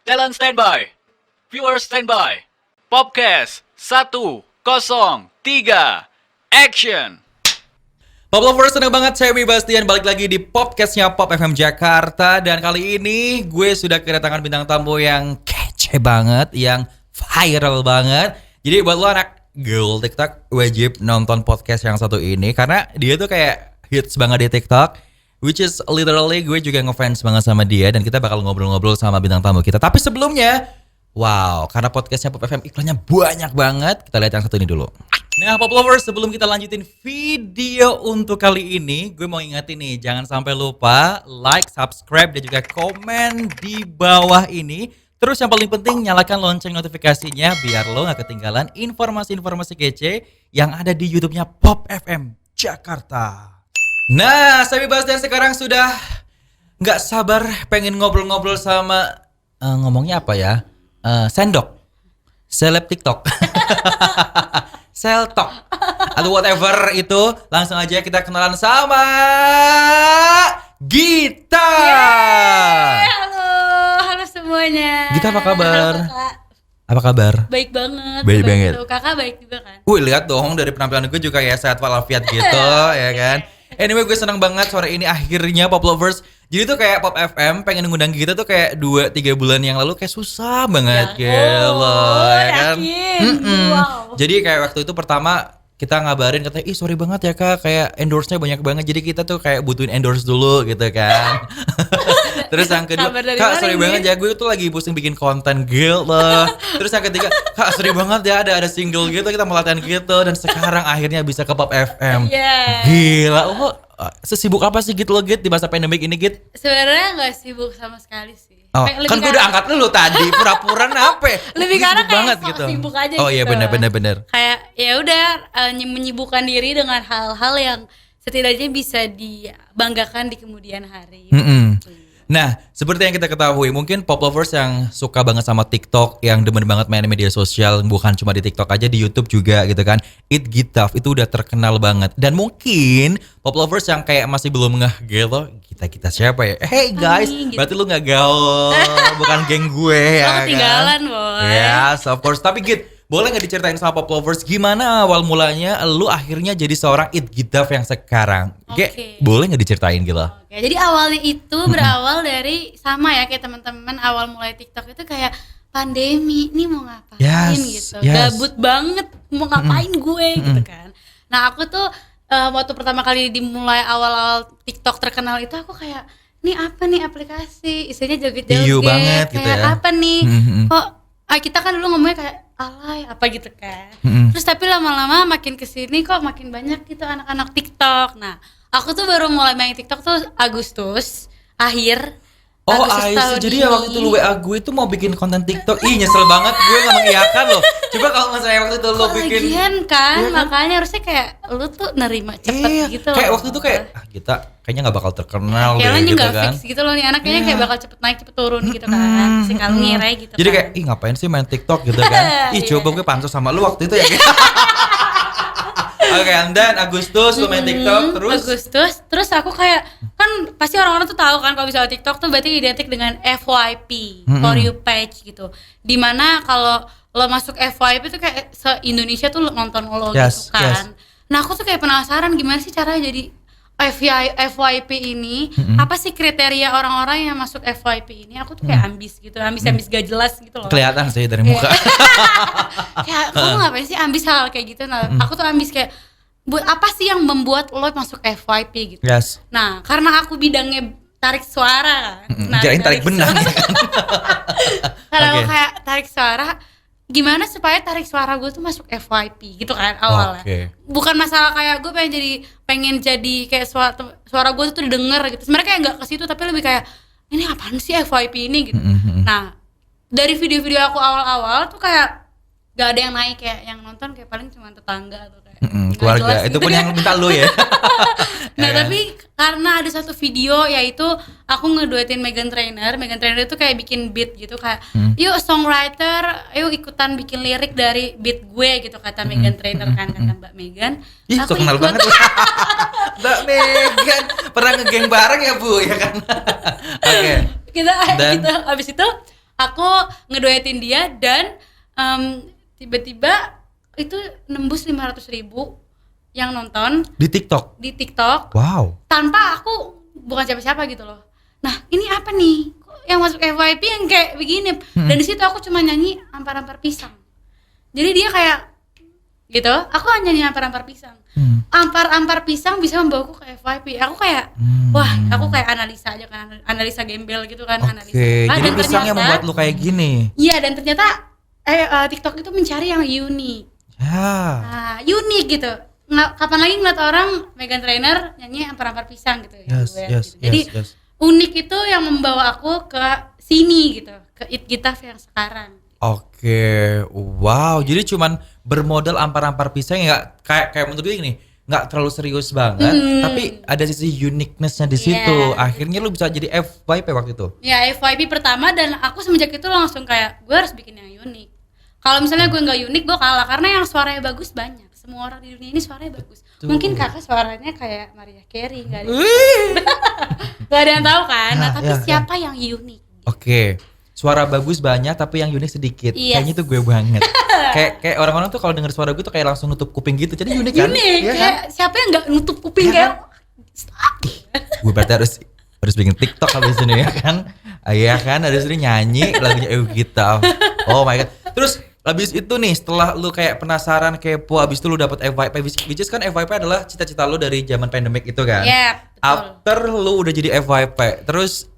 Talent standby. Viewers standby. Popcast 103. Action. Pop Lovers, seneng banget saya Bastian balik lagi di podcastnya Pop FM Jakarta. Dan kali ini gue sudah kedatangan bintang tamu yang kece banget, yang viral banget. Jadi buat lo anak girl TikTok wajib nonton podcast yang satu ini, karena dia tuh kayak hits banget di TikTok, which is literally gue juga ngefans banget sama dia. Dan kita bakal ngobrol-ngobrol sama bintang tamu kita. Tapi sebelumnya, wow, karena podcastnya Pop FM iklannya banyak banget, kita lihat yang satu ini dulu. Nah Pop Lovers, sebelum kita lanjutin video untuk kali ini, gue mau ingetin nih, jangan sampai lupa like, subscribe, dan juga komen di bawah ini. Terus yang paling penting, nyalakan lonceng notifikasinya biar lo gak ketinggalan informasi-informasi kece yang ada di YouTube-nya Pop FM Jakarta. Nah, saya Bastian sekarang sudah gak sabar pengen ngobrol-ngobrol sama, ngomongnya apa ya? Sendok, seleb TikTok. Seltok atau whatever itu. Langsung aja kita kenalan sama Gita. Halo semuanya. Gita, apa kabar? Halo, Kakak. Apa kabar? Baik banget. Baik banget. Kakak baik juga kan? Lihat dong dari penampilan gue juga ya sehat walafiat gitu ya kan. Anyway, gue senang banget sore ini akhirnya Pop Lovers. Jadi tuh kayak Pop FM pengen ngundang kita tuh kayak 2-3 bulan yang lalu kayak susah banget gitu ya kan. Wow. Jadi kayak waktu itu pertama kita ngabarin katanya, ih sorry banget ya kak, kayak endorse-nya banyak banget. Jadi kita tuh kayak butuhin endorse dulu gitu kan. Terus yang kedua, kak sorry banget ya, gue tuh lagi pusing bikin konten gitu. Terus yang ketiga, kak sorry banget ya, ada single gitu, kita mau latihan gitu. Dan sekarang akhirnya bisa ke Pop FM. Yeah. Gila, lo sesibuk apa sih gitu lo Git di masa pandemik ini Git? Sebenarnya nggak sibuk sama sekali sih. Oh, kan gue udah angkat lu tadi, pura-pura nape? Lebih karena kayak banget sok gitu. sibuk aja oh iya gitu. benar. Kayak ya udah menyibukkan diri dengan hal-hal yang setidaknya bisa dibanggakan di kemudian hari. Nah, seperti yang kita ketahui, mungkin Pop Lovers yang suka banget sama TikTok, yang demen banget main media sosial, bukan cuma di TikTok aja, di YouTube juga gitu kan. It Gitaf itu udah terkenal banget. Dan mungkin Pop Lovers yang kayak masih belum ngeh gitu, kita siapa ya? Hey guys, gitu. berarti lu gak gaul, bukan geng gue ya Lo ketinggalan kan? boy. Yes, of course. Tapi Git, boleh gak diceritain sama Pop Lovers gimana awal mulanya lu akhirnya jadi seorang It Gitaf yang sekarang? Oke. Boleh gak diceritain gitu? Oke, jadi awalnya itu berawal dari sama ya kayak teman-teman awal mulai TikTok itu kayak pandemi, ini mau ngapain gitu. Gabut banget, mau ngapain gue gitu kan. Nah, aku tuh waktu pertama kali dimulai awal-awal TikTok terkenal itu aku kayak ini apa nih aplikasi, isinya joget-joget banget kayak gitu ya. apa nih? Kok kita kan dulu ngomongnya kayak alay apa gitu kan. Terus tapi lama-lama makin kesini kok makin banyak gitu anak-anak TikTok. Nah, aku tuh baru mulai main TikTok tuh Agustus akhir. Oh, tahun jadi ya waktu itu lu WA gue itu mau bikin konten TikTok. Ih, nyesel banget gue gak mengiyakan loh. Coba kalau misalnya waktu itu lu bikin. Lagian kan, makanya harusnya kayak lu tuh nerima cepet gitu loh. Kayak waktu itu kayak kita kayaknya gak bakal terkenal kayak lo deh gitu nggak kan. fix gitu loh nih anaknya kayak bakal cepet naik cepet turun gitu kan. Si kalau ngira gitu. Jadi kan. kayak ih ngapain sih main TikTok gitu kan. Ih coba gue pansos sama lu waktu itu ya. Oke, dan Agustus lu main TikTok terus. Agustus, terus aku kayak kan pasti orang-orang tuh tahu kan kalau misalnya TikTok tuh berarti identik dengan FYP, for you page gitu. Dimana kalau lo masuk FYP tuh kayak se-Indonesia tuh nonton lo gitu kan. Nah aku tuh kayak penasaran gimana sih caranya jadi FYP ini, apa sih kriteria orang-orang yang masuk FYP ini? Aku tuh kayak ambis gitu, ambis gak jelas gitu loh. Kelihatan sih dari muka. Kayak kamu ngapain sih ambis hal kayak gitu? Nah, aku tuh ambis kayak buat apa sih yang membuat lo masuk FYP gitu? Yes. Nah, karena aku bidangnya tarik suara kan. Nah, Kirain tarik benang. Kalau Oke. aku kayak tarik suara, gimana supaya tarik suara gue tuh masuk FYP gitu kan awalnya. Bukan masalah kayak gue pengen jadi kayak suara gue tuh didengar gitu. Sebenarnya kayak nggak ke situ, tapi lebih kayak ini apaan sih FYP ini gitu. Nah, dari video-video aku awal-awal tuh kayak gak ada yang naik, kayak yang nonton kayak paling cuma tetangga atau kayak keluarga. Itu pun yang minta lu ya. Nah tapi karena ada satu video yaitu aku ngeduetin Meghan Trainor. Meghan Trainor itu kayak bikin beat gitu kayak yuk songwriter, yuk ikutan bikin lirik dari beat gue gitu kata Meghan Trainor kan, kata Mbak Meghan. Ih, so kenal banget. Mbak Meghan pernah ngegeng bareng ya Bu ya kan. Oke. Kita abis itu aku ngeduetin dia dan tiba-tiba itu nembus 500.000 yang nonton Di TikTok. di TikTok Wow. tanpa aku bukan siapa-siapa gitu loh. Nah ini apa nih? Kok yang masuk FYP yang kayak begini? Dan di situ aku cuma nyanyi ampar-ampar pisang. Jadi dia kayak gitu, aku hanya nyanyi ampar-ampar pisang. Ampar-ampar pisang bisa membawaku ke FYP. Aku kayak, wah, aku kayak analisa aja kan, analisa gembel gitu kan, analisa. Oke, Ah, jadi dan pisang yang ternyata- membuat lu kayak gini. Iya, dan ternyata TikTok itu mencari yang unik. Ya. Nah, unik gitu. Kapan lagi ngeliat orang Meghan Trainor nyanyi ampar-ampar pisang gitu ya. Yes, yes, gitu. Jadi yes. unik itu yang membawa aku ke sini gitu, ke It Gitaf yang sekarang. Oke, wow. Jadi cuman bermodal ampar-ampar pisang ya kayak menurut gue gini, nggak terlalu serius banget, tapi ada sisi uniqueness-nya di situ. Iya. Akhirnya lu bisa jadi FYP waktu itu. Ya FYP pertama dan aku semenjak itu langsung kayak gue harus bikin yang unik. Kalau misalnya gue nggak unik gue kalah karena yang suaranya bagus banyak. Semua orang di dunia ini suaranya bagus. Mungkin kakak suaranya kayak Mariah Carey nggak ada, nggak ada yang tahu kan. Nah, Ya, tapi ya, siapa yang unik? Oke. Suara bagus banyak tapi yang unik sedikit. Yes. Kayaknya itu gue banget. kayak orang-orang tuh kalau denger suara gue tuh kayak langsung nutup kuping gitu. Jadi unik kan? Unik, Iya kayak siapa yang nggak nutup kuping Iya kayak stop. Gue berarti harus bikin TikTok habis ini ya kan? Iya kan, habis ini nyanyi lagunya Gitaf. Oh my god. Terus habis itu nih setelah lu kayak penasaran kepo, habis itu lu dapet FYP, which is kan FYP adalah cita-cita lu dari zaman pandemic itu kan? Iya, betul. After lu udah jadi FYP, terus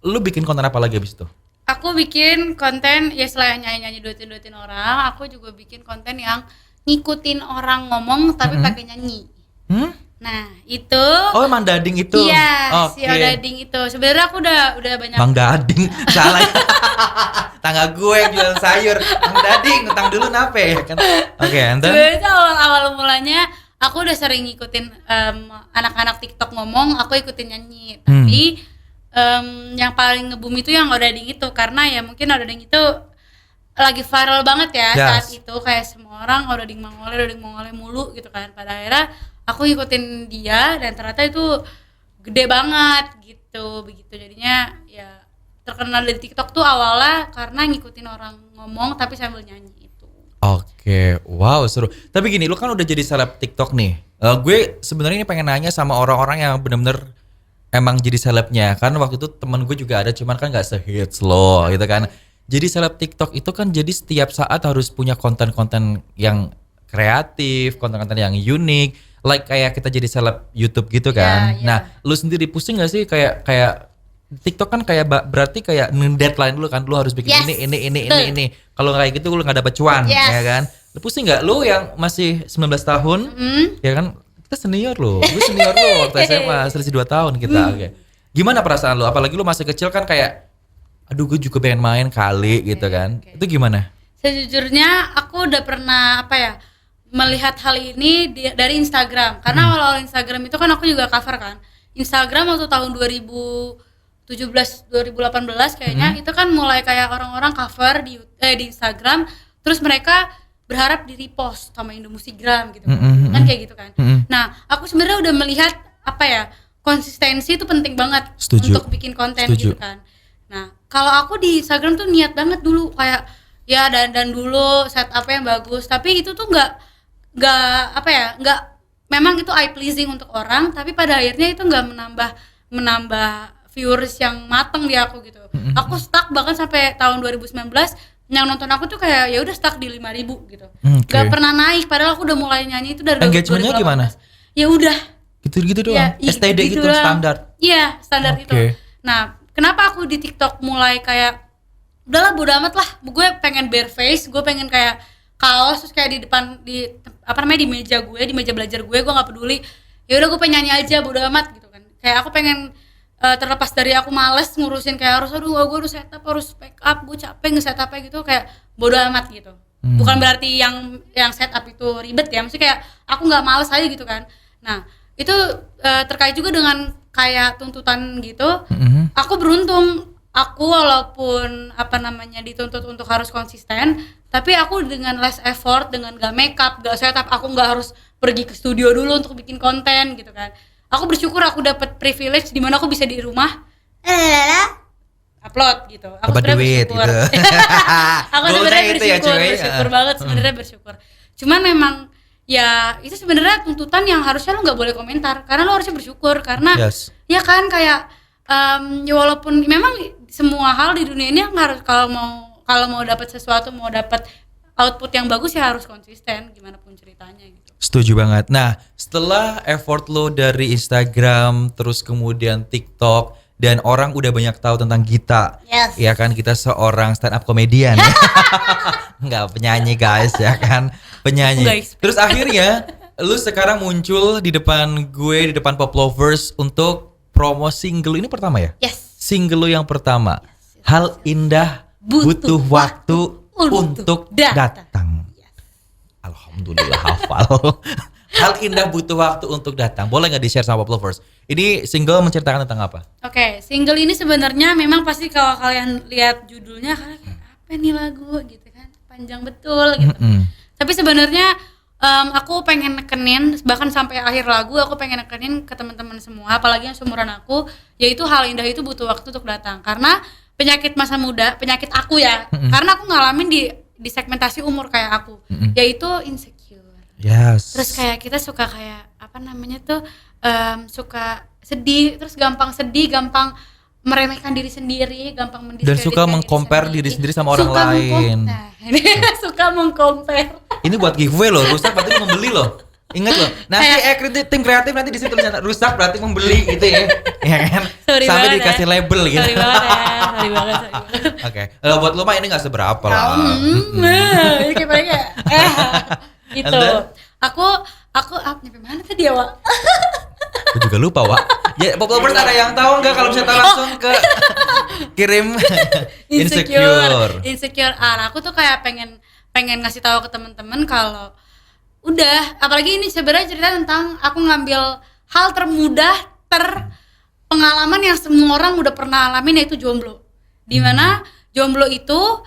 lu bikin konten apa lagi habis itu? Aku bikin konten ya selain nyanyi-nyanyi duetin orang, aku juga bikin konten yang ngikutin orang ngomong tapi pakai nyanyi. Nah, itu Oh, Mang Dading itu. iya, si Oke. Odading itu. Sebenarnya aku udah banyak. Mang Dading, salah. Tangga gue yang jual sayur. Mang Dading, utang dulu nape ya kan? Oke, and then? Sebenarnya itu awal mulanya aku udah sering ngikutin anak-anak TikTok ngomong, aku ikutin nyanyi. Tapi yang paling nge-boom itu yang Odading itu karena ya mungkin Odading itu lagi viral banget ya saat itu, kayak semua orang Odading Mongole mulu gitu kan. Pada akhirnya aku ngikutin dia dan ternyata itu gede banget gitu, begitu jadinya ya terkenal dari TikTok tuh awalnya karena ngikutin orang ngomong tapi sambil nyanyi itu. Oke, wow seru. Tapi gini, lu kan udah jadi seleb TikTok nih. Gue sebenarnya ini pengen nanya sama orang-orang yang bener-bener emang jadi selebnya. Kan waktu itu temen gue juga ada, cuman kan gak se-hits lo gitu kan. Jadi seleb TikTok itu kan jadi setiap saat harus punya konten-konten yang kreatif, konten-konten yang unik. Like kayak kita jadi seleb YouTube gitu kan. Iya. Nah, lu sendiri pusing gak sih kayak TikTok kan kayak berarti kayak deadline dulu kan, lu harus bikin Yes, ini. betul. Kalau kayak gitu lu nggak dapet cuan, Yes. ya kan? Lu pusing nggak? Lu yang masih 19 tahun, ya kan? Kita senior lo, gue senior lo waktu SMA, selisih 2 tahun kita. Oke. Gimana perasaan lu? Apalagi lu masih kecil kan kayak, aduh gue juga pengen main kali gitu kan? Itu gimana? Sejujurnya aku udah pernah melihat hal ini dari Instagram. Karena awal-awal Instagram itu kan aku juga cover kan. Instagram waktu tahun 2018 kayaknya itu kan mulai kayak orang-orang cover di Instagram, terus mereka berharap di repost sama Indomusikgram gitu kan kayak gitu kan. Nah, aku sebenarnya udah melihat konsistensi itu penting banget. Setuju. Untuk bikin konten gitu kan. Nah, kalau aku di Instagram tuh niat banget dulu kayak ya dan dulu setupnya yang bagus, tapi itu tuh nggak memang itu eye pleasing untuk orang, tapi pada akhirnya itu nggak menambah viewers yang mateng di aku gitu. Aku stuck bahkan sampai tahun 2019 yang nonton aku tuh kayak ya udah stuck di 5.000 gitu. Nggak pernah naik padahal aku udah mulai nyanyi itu dari Engagementnya 2018. gimana? Ya udah. Gitu-gitu doang. Ya, STD gitu doang. standar. Iya, standar Oke. itu. Nah, kenapa aku di TikTok mulai kayak udahlah bodo amat lah, gue pengen bare face, gue pengen kayak kaos terus kayak di depan di meja gue, di meja belajar gue nggak peduli. Ya udah gue pengen nyanyi aja bodo amat gitu kan. Kayak aku pengen terlepas dari aku males ngurusin kayak gue harus setup, harus make up, gue capek nge-setupnya gitu, kayak bodo amat gitu. Bukan berarti yang setup itu ribet ya, maksudnya kayak aku nggak males aja gitu kan. Nah, itu terkait juga dengan kayak tuntutan gitu. Aku beruntung, aku walaupun dituntut untuk harus konsisten, tapi aku dengan less effort, dengan gak makeup, gak setup, aku gak harus pergi ke studio dulu untuk bikin konten gitu kan. Aku bersyukur aku dapat privilege di mana aku bisa di rumah upload gitu. Aku Dapat sebenarnya duit bersyukur. gitu. Aku Goalnya sebenarnya itu ya, bersyukur, cuy. bersyukur banget sebenarnya bersyukur. Cuman memang ya itu sebenarnya tuntutan yang harusnya lo nggak boleh komentar karena lo harusnya bersyukur karena Yes. ya kan kayak ya walaupun memang semua hal di dunia ini harus kalau mau dapat sesuatu, mau dapat output yang bagus ya harus konsisten gimana pun ceritanya gitu. Setuju banget. Nah, setelah effort lo dari Instagram, terus kemudian TikTok, dan orang udah banyak tahu tentang Gita, Yes. ya kan, kita seorang stand up comedian, nggak penyanyi guys, ya kan, penyanyi. Guys. Terus akhirnya, lu sekarang muncul di depan gue, di depan Pop Lovers untuk promo single ini pertama ya? Yes. Single lu yang pertama, Hal Indah Butuh Waktu untuk Datang. Alhamdulillah hafal. Hal Indah Butuh Waktu untuk Datang. Boleh nggak di-share sama Pop Lovers? Ini single menceritakan tentang apa? Oke, single ini sebenarnya memang pasti kalau kalian lihat judulnya kalian kayak apa nih lagu gitu kan, panjang betul gitu. Tapi sebenarnya aku pengen nekenin bahkan sampai akhir lagu aku pengen nekenin ke teman-teman semua, apalagi yang seumuran aku, yaitu hal indah itu butuh waktu untuk datang. Karena penyakit masa muda, penyakit aku ya, karena aku ngalamin di segmentasi umur kayak aku, yaitu insecure. Yes. Terus kayak kita suka kayak apa namanya tuh suka sedih, terus gampang sedih, gampang meremehkan diri sendiri, gampang Dan mendiskreditkan suka meng-compare diri sendiri sama orang Suka lain. suka meng-compare. Ini buat giveaway loh, rusak berarti membeli loh. Ingat loh, nanti tim kreatif nanti di situ tulisan rusak berarti membeli gitu ya. Ya kan? Sorry Sampai banget dikasih ya. label gitu. Sorry banget ya, sorry banget. Oke. Buat lo mah ini gak seberapa lah. Ini kayak paling kayak gitu. And then? Aku nyampe mana tadi ya, Wak? Aku juga lupa, Wak. Ya, Pop Lovers ada yang tahu nggak kalau misalnya langsung ke kirim Insecure. Aku tuh kayak pengen ngasih tahu ke teman-teman kalau udah, apalagi ini sebenarnya cerita tentang aku ngambil hal termudah, pengalaman yang semua orang udah pernah alamin, yaitu jomblo. Dimana jomblo itu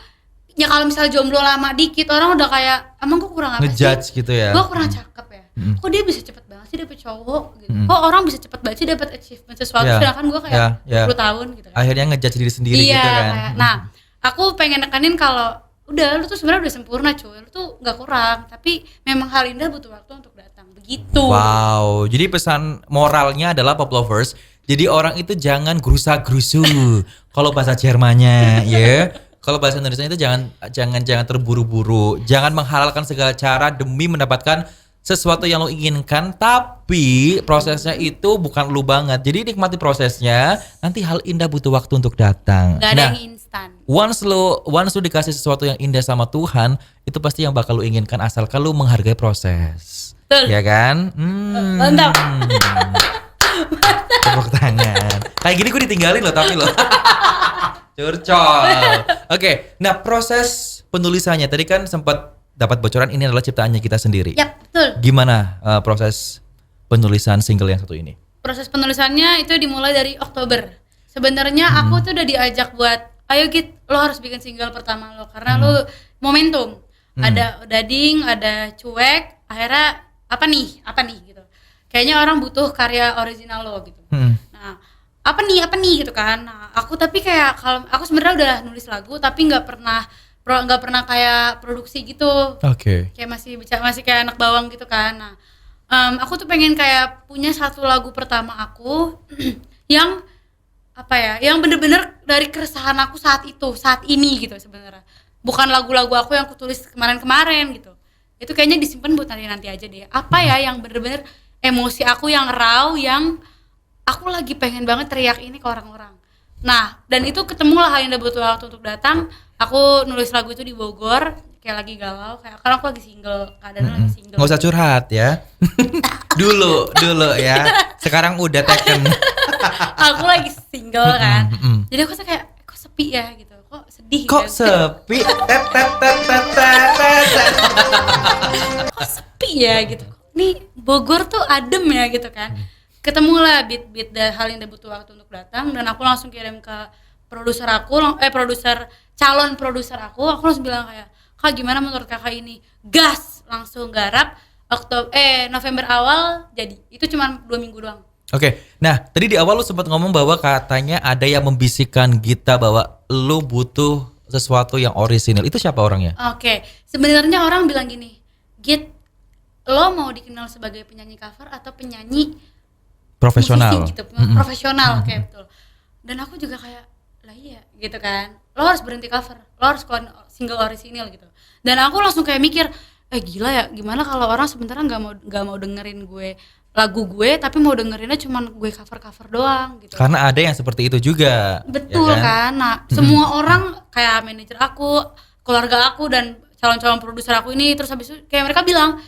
ya kalau misalnya jomblo lama dikit orang udah kayak emang gue kurang apa ngejudge sih? gitu ya. Gue kurang cakep ya. Kok dia bisa cepet banget sih dapet cowok gitu. Kok orang bisa cepet banget sih dapet achievement sesuatu, Yeah. sedangkan gue kayak Yeah. 10 tahun gitu kan. Akhirnya ngejudge diri sendiri Iya, gitu kan. kayak, nah, aku pengen nekanin kalau udah lu tuh sebenarnya udah sempurna cuy, lu tuh nggak kurang, tapi memang hal indah butuh waktu untuk datang, begitu. Wow, jadi pesan moralnya adalah Pop Lovers, jadi orang itu jangan gerusa-gerusu. Kalau bahasa Jermannya, ya. Kalau bahasa Indonesia itu jangan terburu-buru, jangan menghalalkan segala cara demi mendapatkan sesuatu yang lo inginkan, tapi prosesnya itu bukan lu banget. Jadi nikmati prosesnya, nanti hal indah butuh waktu untuk datang. Gak ada yang instan. Once lu dikasih sesuatu yang indah sama Tuhan, itu pasti yang bakal lu inginkan asalkan lu menghargai proses. Betul. Ya kan? Mantap. Tepuk tangan. Kayak gini gue ditinggalin loh tapi loh. Curcol. Oke, nah proses penulisannya tadi kan sempat dapat bocoran ini adalah ciptaannya kita sendiri. Yap, betul. Gimana proses penulisan single yang satu ini? Proses penulisannya itu dimulai dari Oktober. Sebenarnya aku tuh udah diajak buat, ayo Git, lo harus bikin single pertama lo karena lo momentum. Ada Dading, ada Cuek, akhirnya apa nih gitu. Kayaknya orang butuh karya original lo gitu. Nah, apa nih gitu kan. Nah, aku tapi kayak kalau aku sebenarnya udah nulis lagu tapi nggak pernah kayak produksi gitu. Oke. Kayak masih kayak anak bawang gitu kan. Nah, aku tuh pengen kayak punya satu lagu pertama aku yang apa ya, yang bener-bener dari keresahan aku saat ini gitu sebenarnya. Bukan lagu-lagu aku yang aku tulis kemarin-kemarin gitu. Itu kayaknya disimpan buat nanti aja deh. Apa ya yang bener-bener emosi aku yang raw, yang aku lagi pengen banget teriak ini ke orang-orang. Nah, dan itu ketemulah hal yang udah butuh waktu untuk datang. Aku nulis lagu itu di Bogor, kayak lagi galau, kayak karena aku lagi single, keadaannya lagi single. Nggak usah curhat ya. dulu ya. Sekarang udah taken. Aku lagi single kan. Jadi aku tuh kayak kok sepi ya gitu. Kok sedih Kok ya? sepi? Kok sepi ya gitu. Nih Bogor tuh adem ya gitu kan. Ketemulah beat hal yang butuh waktu untuk datang, dan aku langsung kirim ke calon produser aku langsung bilang kayak, Kak gimana menurut kakak ini? Gas, langsung garap. November awal jadi. Itu cuma 2 minggu doang. Oke, nah tadi di awal lu sempat ngomong bahwa katanya ada yang membisikkan Gita bahwa lu butuh sesuatu yang orisinil. Itu siapa orangnya? Oke, sebenarnya orang bilang gini, Git, lo mau dikenal sebagai penyanyi cover atau penyanyi Profesional. musisi gitu, profesional kayak betul. Dan aku juga kayak, lah iya gitu kan, lo harus berhenti cover, lo harus keluarin single orisinil gitu. Dan aku langsung kayak mikir, gila ya, gimana kalau orang sebenarnya nggak mau dengerin lagu gue, tapi mau dengerinnya cuman gue cover doang gitu. Karena ada yang seperti itu juga. Betul ya kan? Nah, semua orang kayak manajer aku, keluarga aku dan calon-calon produser aku ini, terus habis itu kayak mereka bilang,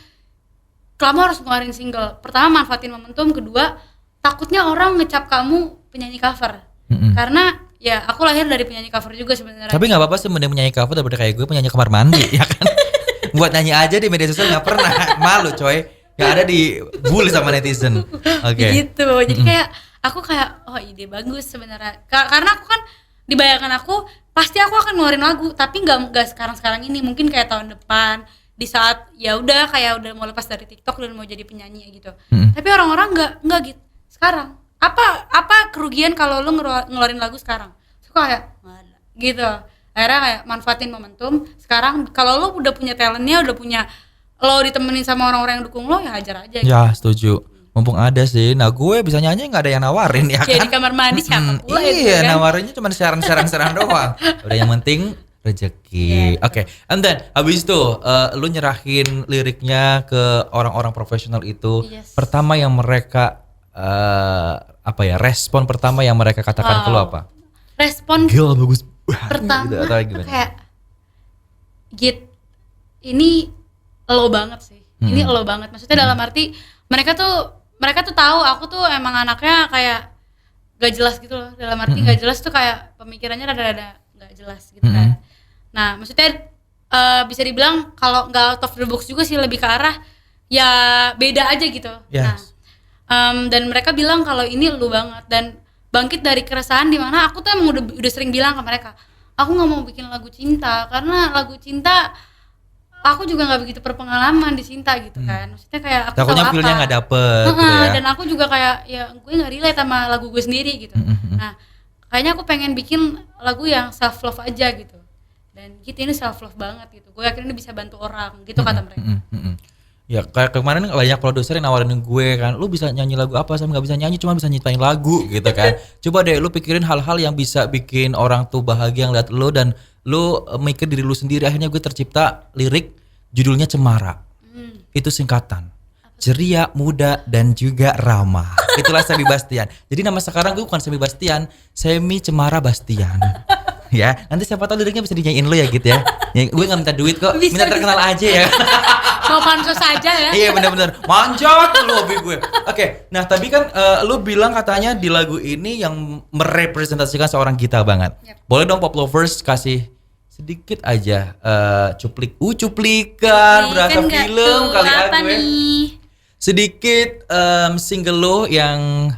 kamu harus ngeluarin single. Pertama manfaatin momentum, kedua takutnya orang ngecap kamu penyanyi cover. Karena ya aku lahir dari penyanyi cover juga sebenarnya. Tapi nggak apa-apa sih, mending penyanyi cover daripada kayak gue penyanyi kamar mandi, ya kan? Buat nyanyi aja di media sosial nggak pernah, malu coy. Nggak ada di bully sama netizen. Oke. Gitu. Jadi kayak aku kayak ide bagus sebenarnya. Karena aku kan dibayangkan aku pasti aku akan ngeluarin lagu, tapi nggak sekarang ini, mungkin kayak tahun depan di saat ya udah kayak udah mau lepas dari TikTok dan mau jadi penyanyi gitu. Tapi orang-orang nggak gitu. Sekarang apa kerugian kalau lu ngeluarin lagu sekarang? Suka kayak gitu. Akhirnya kayak manfaatin momentum. Sekarang kalau lu udah punya talentnya, udah punya, lo ditemenin sama orang-orang yang dukung lo, ya hajar aja gitu. Ya setuju. Mumpung ada sih. Nah gue bisa nyanyi nggak ada yang nawarin ya Kayak kan? di kamar mandi siapa pula itu Iya, kan. nawarinnya cuma saran doang. Udah yang penting rezeki. Oke. And then habis itu lu nyerahin liriknya ke orang-orang profesional itu. Yes. Pertama yang mereka respon pertama yang mereka katakan ke lu apa? Respon Gila bagus. pertama Gitu, atau gimana? kayak Git, ini lo banget sih. Ini lo banget. Maksudnya dalam arti mereka tuh tahu aku tuh emang anaknya kayak gak jelas gitu loh. Dalam arti gak jelas tuh kayak pemikirannya rada-rada gak jelas gitu kan. Nah, maksudnya bisa dibilang kalau nggak out of the box juga sih, lebih ke arah ya beda aja gitu. Yes. Nah, dan mereka bilang kalau ini lu banget, dan bangkit dari keresahan di mana aku tuh emang udah sering bilang ke mereka, aku nggak mau bikin lagu cinta karena lagu cinta aku juga nggak begitu berpengalaman di cinta gitu kan. Maksudnya kayak aku Takutnya tahu feel-nya apa. nggak dapet gitu ya. Dan aku juga kayak ya gue nggak relate sama lagu gue sendiri gitu. Nah, kayaknya aku pengen bikin lagu yang self love aja gitu. Dan gitu, ini self love banget gitu. Gue yakin ini bisa bantu orang gitu kata mereka. Ya kayak kemarin banyak produser yang nawarin gue kan, lu bisa nyanyi lagu apa? Saya nggak bisa nyanyi, cuma bisa nyiptain lagu gitu kan. Coba deh lu pikirin hal-hal yang bisa bikin orang tuh bahagia ngeliat lu, dan lu mikir diri lu sendiri. Akhirnya gue tercipta lirik judulnya Cemara. Itu singkatan ceria, muda, dan juga ramah. Itulah Semi Bastian. Jadi nama sekarang gue bukan Semi Bastian, Semi Cemara Bastian. Ya, nanti siapa tahu liriknya bisa dinyanyiin lu ya gitu ya. Gue nggak minta duit kok, minta terkenal aja ya. Mau pansos aja ya. Iya benar-benar manjat lu hobi gue. Oke, nah tadi kan lu bilang katanya di lagu ini yang merepresentasikan seorang Gita banget. Boleh dong Pop Lovers kasih sedikit aja cuplikan berasa Kan nggak film tuh, kali apa gue. nih? Sedikit single lo yang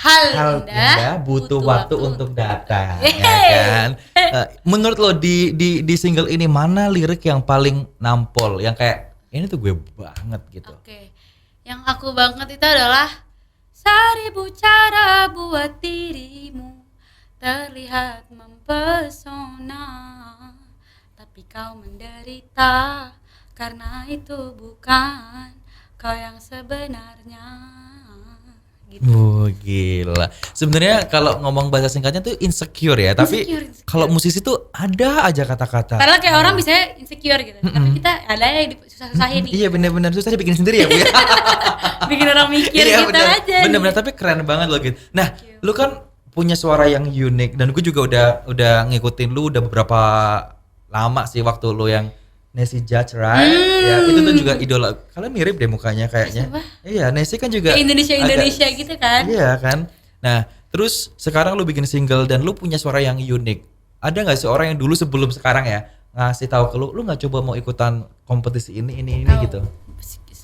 Hal indah butuh waktu untuk datang, ya Yeay. kan? Menurut lo di single ini mana lirik yang paling nampol, yang kayak ini tuh gue banget gitu? Oke. Yang aku banget itu adalah seribu cara buat dirimu terlihat mempesona, tapi kau menderita karena itu bukan kau yang sebenarnya. Gitu. Gila. Sebenarnya kalau ngomong bahasa singkatnya tuh insecure ya, tapi Insecure. kalau musisi tuh ada aja kata-kata. Padahal kayak orang bisa insecure gitu, tapi kita ada yang susah-susahin nih. Iya benar-benar susah dibikin sendiri ya Bu ya. Bikin orang mikir Iya gitu benar. aja. Benar-benar, tapi keren banget loh gitu. Nah, lu kan punya suara yang unik, dan gue juga udah ngikutin lu udah beberapa lama sih, waktu lu yang Nessie Judge, right? Ya, itu tuh juga idola. Kalian mirip deh mukanya kayaknya. Siapa? Iya, Nessie kan juga Kayak Indonesia gitu kan. Iya kan. Nah, terus sekarang lu bikin single dan lu punya suara yang unik. Ada nggak sih orang yang dulu sebelum sekarang ya ngasih tahu ke lu nggak coba mau ikutan kompetisi ini Tahu. gitu?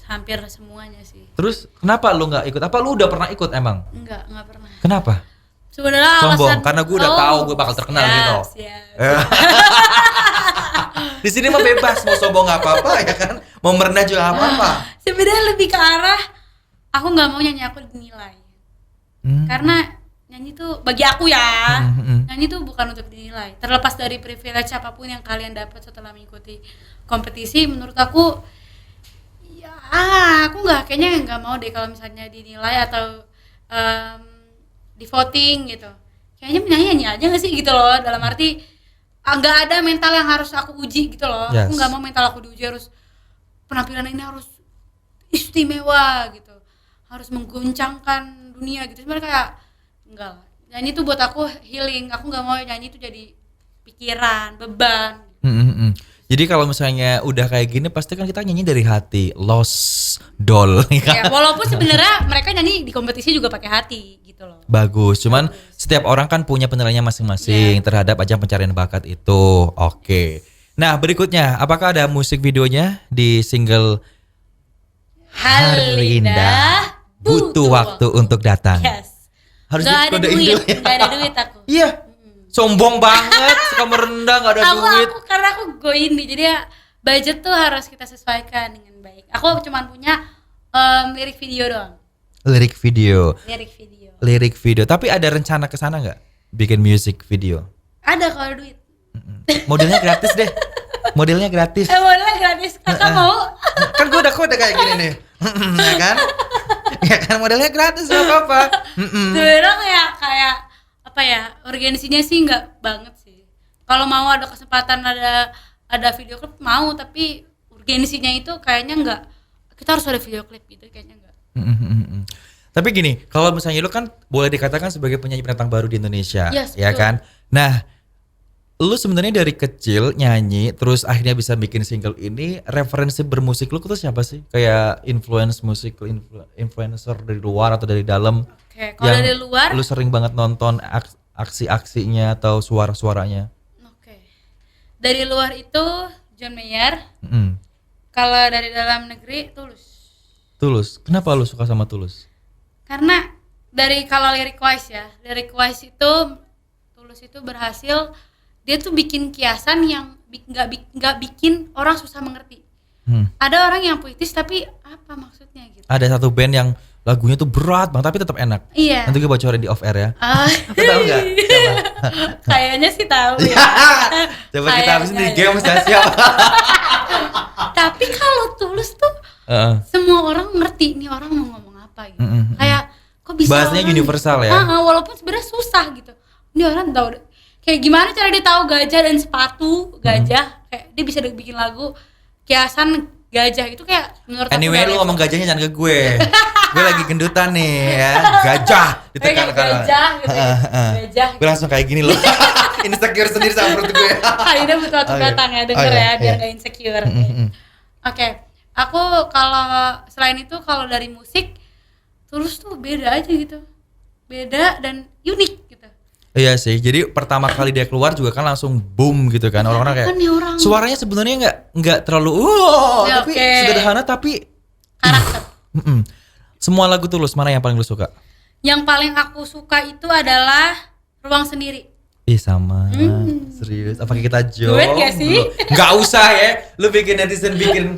Hampir semuanya sih. Terus kenapa lu nggak ikut? Apa lu udah pernah ikut emang? Enggak pernah. Kenapa? Sebenarnya Sombong, alasan karena gue udah tahu gue bakal terkenal gitu. Siap. Di sini mah bebas, mau sombong nggak apa-apa ya kan, mau merendah juga nggak apa-apa. Sebenarnya lebih ke arah aku nggak mau nyanyi aku dinilai. Karena nyanyi tuh bagi aku ya, Hmm. nyanyi tuh bukan untuk dinilai. Terlepas dari privilege apapun yang kalian dapat setelah mengikuti kompetisi, menurut aku ya aku kayaknya nggak mau deh kalau misalnya dinilai atau di voting gitu. Kayaknya menyanyi aja nggak sih gitu loh, dalam arti nggak ada mental yang harus aku uji gitu loh. Yes. Aku nggak mau mental aku diuji, harus penampilan ini harus istimewa gitu, harus mengguncangkan dunia gitu. Sebenarnya kayak enggak lah, nyanyi tuh buat aku healing. Aku nggak mau nyanyi tuh jadi pikiran, beban. Jadi kalau misalnya udah kayak gini pasti kan kita nyanyi dari hati, Lost Doll. Ya, walaupun sebenarnya mereka nyanyi di kompetisi juga pakai hati gitu loh. Bagus, cuman setiap orang kan punya penilaiannya masing-masing terhadap ajang pencarian bakat itu. Oke. Nah berikutnya, apakah ada musik videonya di single Hari Indah Butuh Waktu Untuk Datang? Yes. Harus Gak ada dikodein duit, dulu ya. gak ada duit aku. Iya, sombong banget, suka merendah, gak ada duit. Karena aku go indie, jadi ya budget tuh harus kita sesuaikan dengan baik. Aku cuma punya lirik video doang. Lirik video, Lirik video. tapi ada rencana ke sana nggak? Bikin music video? Ada kalau duit. Modelnya gratis deh. Modelnya gratis. Boleh gratis. Kakak mau? Kan gue udah kayak gini nih. Ya kan? Ya kan modelnya gratis gak apa-apa. Sebenarnya kayak apa ya? Urgensinya sih nggak banget sih. Kalau mau ada kesempatan ada video klip mau, tapi urgensinya itu kayaknya nggak. Kita harus ada video klip gitu, kayaknya nggak. Tapi gini, kalau misalnya lu kan boleh dikatakan sebagai penyanyi pendatang baru di Indonesia, Yes, ya betul. kan? Nah, lu sebenarnya dari kecil nyanyi, terus akhirnya bisa bikin single ini, referensi bermusik lu tuh siapa sih? Kayak influencer dari luar atau dari dalam? Oke, kalau yang dari luar, lu sering banget nonton aksi-aksinya atau suara-suaranya? oke. Dari luar itu John Mayer. Mm. Kalau dari dalam negeri Tulus. Kenapa lu suka sama Tulus? Karena kalau lyric wise itu Tulus itu berhasil, dia tuh bikin kiasan yang nggak bikin orang susah mengerti. Ada orang yang puitis tapi apa maksudnya gitu. Ada satu band yang lagunya tuh berat banget tapi tetap enak. Iya. Nanti gue bocorin di off air ya. Aku tahu nggak? Siapa? Kayaknya sih tahu ya. Coba kita habisin di Kayaknya game saya siapa? Tapi kalau Tulus tuh semua orang ngerti nih orang mau ngomong apa gitu. Kayak kok bisa bahasanya orang- universal ya. Walaupun sebenarnya susah gitu. Ini orang tahu kayak gimana cara dia tahu gajah dan sepatu gajah, kayak dia bisa bikin lagu kiasan gajah itu kayak menurut Anyway aku lu ngomong gajahnya jangan ke gue. Gue lagi gendutan nih ya. Gajah ditekan kan. gajah gitu. Gajah. Gue langsung kayak gini loh. Insecure sendiri sama perut gue. Akhirnya butuh waktu Oke. datang ya, denger Oh, iya, ya biar iya. gak insecure. Oke, aku kalau selain itu kalau dari musik Tulus tuh beda aja gitu, beda dan unik gitu. Iya sih. Jadi pertama kali dia keluar juga kan langsung boom gitu kan. Orang-orang kayak Kan nih orang suaranya sebenarnya nggak terlalu Ya, tapi oke. sederhana tapi karakter. semua lagu Tulus mana yang paling lu suka? Yang paling aku suka itu adalah Ruang Sendiri. Ih sama, serius. Apa kita jomblo? Duet gak sih? Nggak usah ya. Lu bikin netizen bikin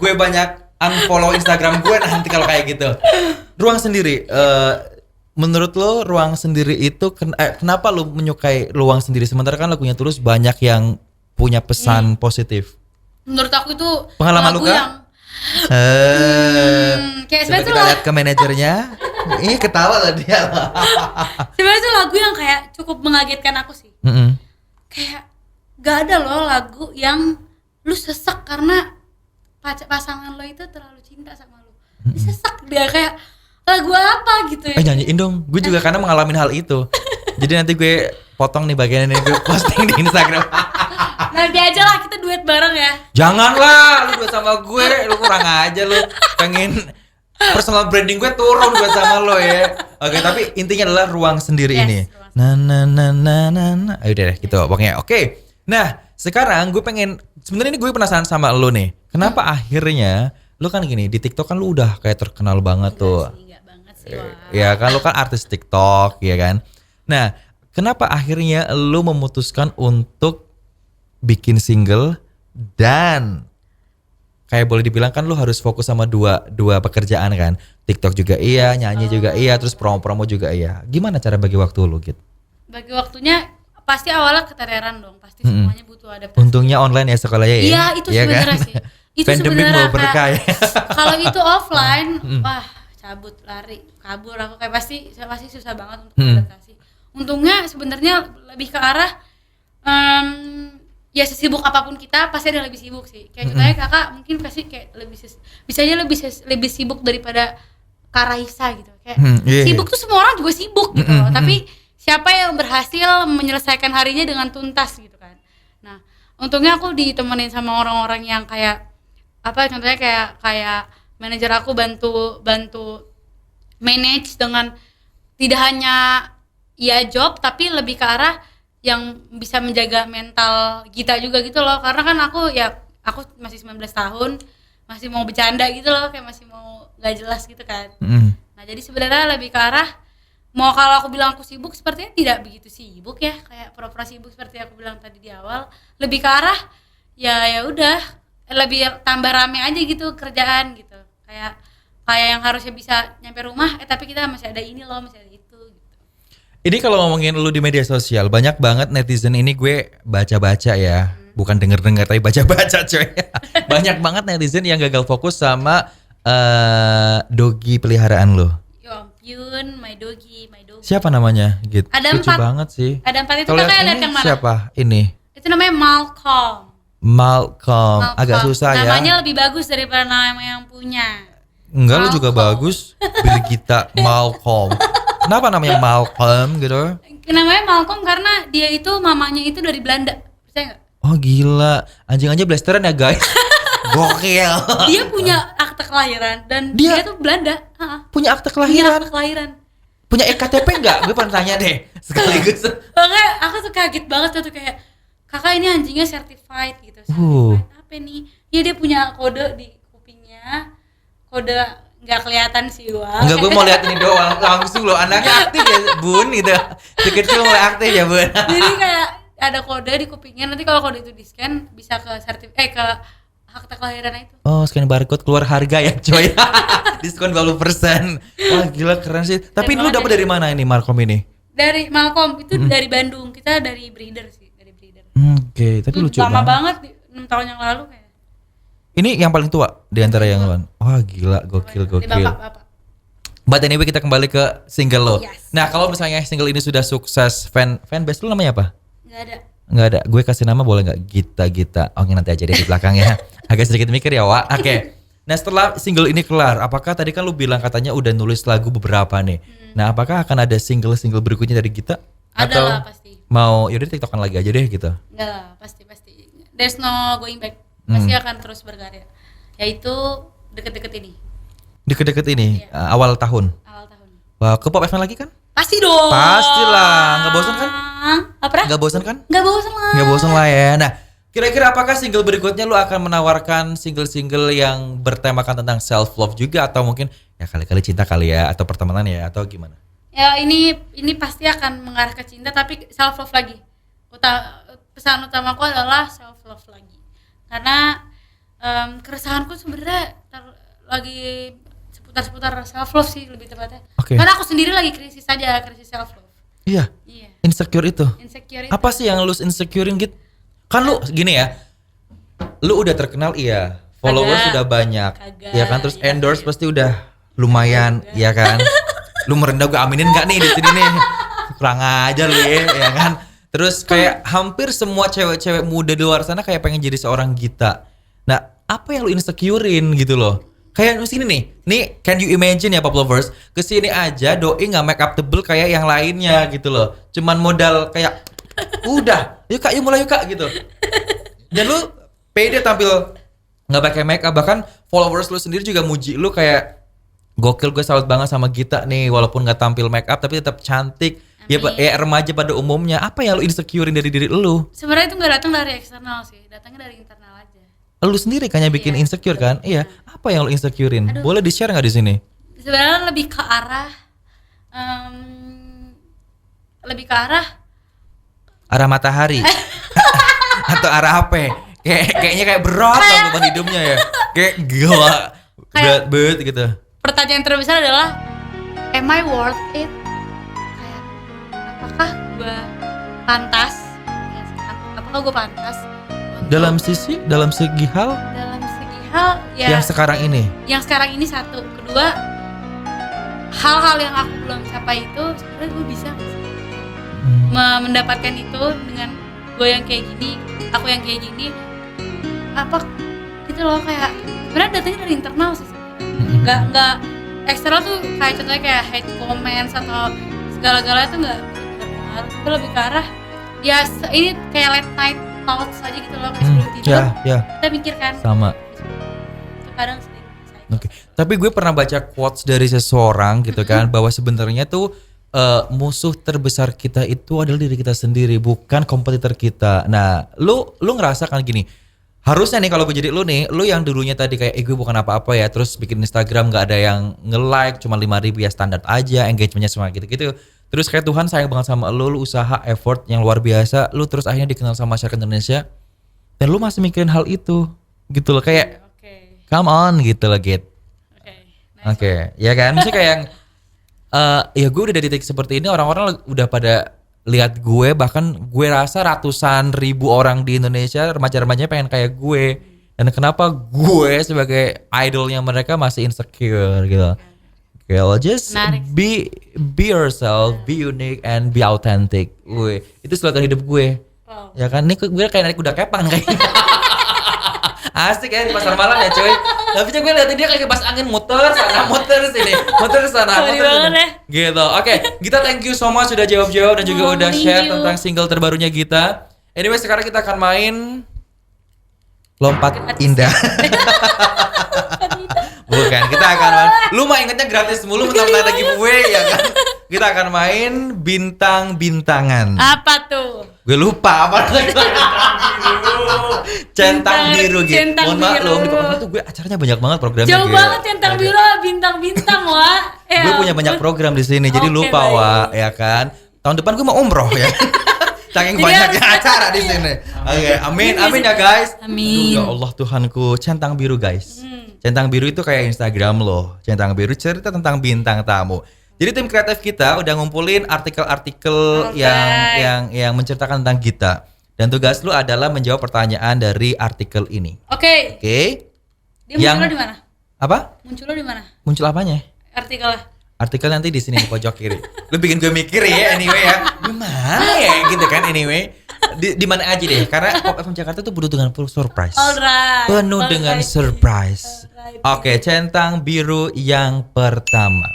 gue banyak unfollow Instagram gue nanti kalau kayak gitu. Ruang Sendiri. Menurut lo Ruang Sendiri itu kenapa lu menyukai Ruang Sendiri sementara kan lagunya Tulus banyak yang punya pesan positif? Menurut aku itu Pengalaman lagu lu, Kak? yang kayak Coba sebenarnya kita lihat ke manajernya. Ih ketawa lah dia. sebenarnya itu lagu yang kayak cukup mengagetkan aku sih. Kayak gak ada loh lagu yang lu sesek karena pasangan lo itu terlalu cinta sama lu. Disesek dia kayak lagu apa gitu ya. Nyanyiin dong. Gue juga karena mengalami hal itu. Jadi nanti gue potong nih bagian ini gue posting di Instagram. Nanti aja lah kita duet bareng ya. Janganlah lu buat sama gue, lu kurang aja lu. Pengen personal branding gue turun buat sama lo ya. Oke, tapi intinya adalah Ruang Sendiri Yes, ini. Ruang Na. Ayo deh gitu pokoknya. Oke. Nah, sekarang gue pengen sebenarnya ini gue penasaran sama lo nih. Kenapa akhirnya lu kan gini di TikTok kan lu udah kayak terkenal banget tuh. Enggak banget sih, wah. Ya kan lu kan artis TikTok ya kan. Nah, kenapa akhirnya lu memutuskan untuk bikin single dan kayak boleh dibilang kan lu harus fokus sama dua pekerjaan kan. TikTok juga iya, nyanyi juga iya, terus promo-promo juga iya. Gimana cara bagi waktu lu gitu? Bagi waktunya pasti awalnya keteteran dong, pasti semuanya butuh adaptasi. Untungnya online ya sekolahnya ya. Iya, itu Iya sebenarnya sih. Itu Pandemic sebenarnya mau berkah ya. kalau itu offline, wah cabut, lari, kabur aku kayak pasti susah banget untuk adaptasi. Untungnya sebenarnya lebih ke arah ya sesibuk apapun kita pasti ada yang lebih sibuk sih. Kayak contohnya kakak mungkin pasti kayak bisa aja lebih sibuk daripada Kak Raisa gitu. Kayak sibuk tuh semua orang juga sibuk gitu loh. Tapi siapa yang berhasil menyelesaikan harinya dengan tuntas gitu kan. Nah, untungnya aku ditemenin sama orang-orang yang kayak apa contohnya kayak manajer aku bantu manage dengan tidak hanya ya job tapi lebih ke arah yang bisa menjaga mental kita juga gitu loh. Karena kan aku masih 19 tahun, masih mau bercanda gitu loh, kayak masih mau gak jelas gitu kan. Nah, jadi sebenarnya lebih ke arah mau kalau aku bilang aku sibuk sepertinya tidak begitu sibuk ya, kayak pura-pura sibuk seperti aku bilang tadi di awal. Lebih ke arah ya udah lebih tambah rame aja gitu kerjaan gitu. Kayak yang harusnya bisa nyampe rumah tapi kita masih ada ini loh, masih ada itu gitu. Ini kalau ngomongin lu di media sosial, banyak banget netizen ini gue baca-baca ya. Bukan denger-denger tapi baca-baca coy. Banyak banget netizen yang gagal fokus sama dogi peliharaan lu. Ya ampun, my doggy. Siapa namanya? Gitu. Ada Lucu 4. banget sih. Ada 4 itu Kalau kakak ini lihat yang mana? siapa? Ini. Itu namanya Malcolm. Agak susah ya. Namanya lebih bagus daripada nama yang punya. Enggak, lu juga Malcolm. bagus. Brigita Malcolm. Kenapa namanya Malcolm gitu? Namanya Malcolm karena dia itu mamanya itu dari Belanda. Percaya nggak? Oh gila, anjing aja blasteran ya guys. Gokil. Dia punya akte kelahiran dan Dia- dia tuh Belanda. Punya akte Punya kelahiran. akte kelahiran. Punya EKTP enggak? Gue pengen tanya deh. Sekaligus. Makanya aku tuh kaget banget tuh kayak kakak ini anjingnya certified gitu. Certified apa nih? Ya dia punya kode di kupingnya. Kode nggak kelihatan sih wah. Enggak, gue mau lihat ini doang. Langsung loh, anaknya aktif ya bun gitu. Si kecil mulai aktif ya bun. Jadi kayak ada kode di kupingnya, nanti kalau kode itu di scan bisa ke ke akte kelahiran itu. Oh, scan barcode keluar harga ya coy. Diskon 20%. Wah gila keren sih. Tapi lu dapat dari mana ini Malcolm ini? Dari Malcolm itu dari Bandung, kita dari breeder sih, dari breeder. Oke, tapi lucu Lama banget. banget 6 tahun yang lalu kayak. Ini yang paling tua di antara yang lain. Wah gila, gokil. Dari bapak. But anyway kita kembali ke single lo. Yes. Nah kalau misalnya single ini sudah sukses, fanbase lu namanya apa? Nggak ada. Nggak ada. Gue kasih nama boleh nggak? Gita. Oke nanti aja deh di belakang ya. Agak sedikit mikir ya Wak. Oke. Nah setelah single ini kelar, apakah tadi kan lu bilang katanya udah nulis lagu beberapa nih. Nah apakah akan ada single berikutnya dari Gita? Ada Atau lah pasti. mau yaudah tiktokan lagi aja deh gitu? Enggak lah, pasti. There's no going back. Pasti akan terus berkarya. Yaitu deket-deket ini, Deket-deket ini, Iya. awal tahun. awal tahun. Wah ke Pop FM lagi kan? Pasti dong. Pastilah, nggak bosan kan? Apa? Nggak bosan kan? Nggak bosan lah. Nggak bosan lah ya. Nah, kira-kira apakah single berikutnya lu akan menawarkan single-single yang bertemakan tentang self love juga atau mungkin ya kali-kali cinta kali ya atau pertemanan ya atau gimana? Ya ini pasti akan mengarah ke cinta tapi self love lagi. Pesan utamaku adalah self love lagi. Karena keresahanku sebenarnya lagi seputar self love sih lebih tepatnya. Oke. Karena aku sendiri lagi krisis self love. Iya. Iya. Insecure itu. Insecure itu. Apa sih yang lu insecurein gitu? Kan lu gini ya. Lu udah terkenal iya. Followers Kagak. sudah banyak. Kagak, Ya kan terus iya. endorse pasti udah lumayan, ya kan? Lu merendah gue aminin enggak nih di sini nih? Kurang aja lu ya kan? Terus kayak hampir semua cewek-cewek muda di luar sana kayak pengen jadi seorang Gita. Nah, apa yang lu insecurein gitu loh? Kayak di sini nih, can you imagine ya Pop Lovers, kesini aja doi nggak make up tebel kayak yang lainnya gitu loh. Cuman modal kayak, udah, yuk kak, yuk mulai yuk kak gitu. Dan lu pede tampil nggak pakai make up, bahkan followers lu sendiri juga muji lu kayak gokil, gue salut banget sama Gita nih, walaupun nggak tampil make up tapi tetap cantik. Ya, remaja pada umumnya, apa yang lu insecurein dari diri lu? Sebenarnya itu nggak datang dari eksternal sih, datangnya dari internal aja. Lu sendiri kan yang bikin Iya. insecure kan? Iya. Apa yang lu insecurein? Aduh. Boleh di-share nggak di sini? Sebenarnya lebih ke arah Arah matahari atau arah apa? Kayaknya kayak berat lah beban hidupnya ya. Kayak gila berat banget gitu. pertanyaan terbesar adalah am I worth it? Kayak apakah gue pantas? Ya, apakah gue pantas? Dalam segi hal Dalam segi hal ya. yang sekarang ini. Yang sekarang ini satu, kedua hal-hal yang aku belum capai itu sebenarnya gue bisa nggak sih mendapatkan itu dengan gue yang kayak gini, aku yang kayak gini, apa gitu loh, kayak sebenarnya datanya dari internal sih, nggak eksternal tuh, kayak contohnya kayak hate comments atau segala-galanya tuh nggak berpengaruh, tapi lebih ke arah ya ini kayak late night thoughts aja gitu loh, kayak sebelum tidur kita mikirkan Sama. itu kadang sering. Oke. Tapi gue pernah baca quotes dari seseorang gitu kan, bahwa sebenarnya tuh musuh terbesar kita itu adalah diri kita sendiri, bukan kompetitor kita. Nah, lu ngerasa kan gini, harusnya nih kalau gue jadi lu nih, lu yang dulunya tadi kayak gue bukan apa-apa ya, terus bikin Instagram nggak ada yang nge-like, cuma 5.000 ya standar aja, engagementnya semua gitu-gitu. Terus kayak Tuhan sayang banget sama lu usaha, effort yang luar biasa, lu terus akhirnya dikenal sama masyarakat Indonesia, dan lu masih mikirin hal itu, gitu loh, kayak come on gitu loh, Git. Oke, ya kan? Maksudnya kayak yang ya gue udah di titik seperti ini, orang-orang udah pada lihat gue, bahkan gue rasa ratusan ribu orang di Indonesia remaja-remajanya pengen kayak gue. Dan kenapa gue sebagai idolnya mereka masih insecure gitu. Okay, well, just be yourself, be unique and be authentic. Gue itu slogan hidup gue. Wow. Ya kan, ini gue kayak narik kuda kepang kayaknya. Asik ya di pasar malam ya cuy. Tapi gue liatin dia kayak pas angin muter sana, muter sini, muter sana, muter sini. Gitu. Oke, Gita thank you so much sudah jawab-jawab dan juga udah share tentang single terbarunya Gita. Anyway, sekarang kita akan main Lompat Indah. Bukan, kita akan main. Lu mah ingetnya gratis mulu, mentang-mentang ada giveaway ya kan. Kita akan main bintang-bintangan. Apa tuh? Gue lupa apa lagi. Centang biru gitu. Mohon maklum di Papa tuh gue acaranya banyak banget programnya. Jauh banget centang biru, bintang-bintang Wak. Gue punya banyak program di sini, jadi lupa Wak, ya kan. Tahun depan gue mau umroh ya. Saking banyaknya acara di sini. Oke, amin ya guys. Amin. Ya Allah Tuhanku, centang biru guys. Centang biru itu kayak Instagram loh. Centang biru cerita tentang bintang tamu. Jadi tim kreatif kita udah ngumpulin artikel-artikel yang menceritakan tentang Gita. Dan tugas lu adalah menjawab pertanyaan dari artikel ini. Oke. Dia munculnya di mana? Apa? Munculnya di mana? Muncul apanya? Artikel nanti di sini di pojok kiri. Lu bikin gue mikir ya anyway ya. Gimana ya gitu kan anyway. Di mana aja deh, karena Pop FM Jakarta tuh penuh dengan surprise. Alright. Penuh dengan surprise. Oke, centang biru yang pertama.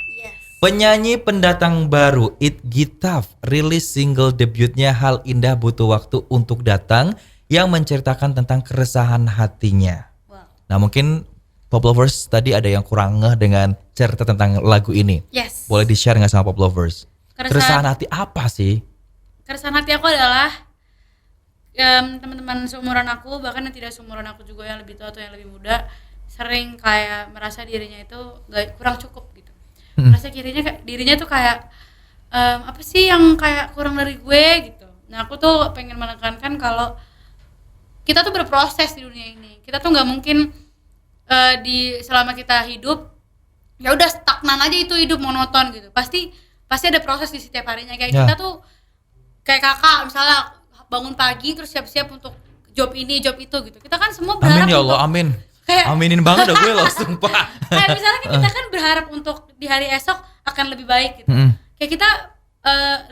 Penyanyi pendatang baru It Gitaf rilis single debutnya Hal Indah Butuh Waktu Untuk Datang yang menceritakan tentang keresahan hatinya. Wow. Nah mungkin Pop Lovers tadi ada yang kurang ngeh dengan cerita tentang lagu ini. Yes. Boleh di-share gak sama Pop Lovers? Keresahan hati apa sih? Keresahan hati aku adalah teman-teman seumuran aku, bahkan yang tidak seumuran aku juga, yang lebih tua atau yang lebih muda, sering kayak merasa dirinya itu kurang cukup gitu. Merasa dirinya tuh kayak apa sih yang kayak kurang dari gue gitu. Nah aku tuh pengen menekankan kalau kita tuh berproses di dunia ini. Kita tuh nggak mungkin selama kita hidup ya udah stagnan aja, itu hidup monoton gitu. Pasti ada proses di setiap harinya. Kayak kita tuh kayak kakak misalnya bangun pagi terus siap-siap untuk job ini job itu gitu. Kita kan semua berharap. Amin ya Allah, amin. Kayak, aminin banget dah gue loh, sumpah. Kayak misalnya kita kan berharap untuk di hari esok akan lebih baik gitu. Kayak kita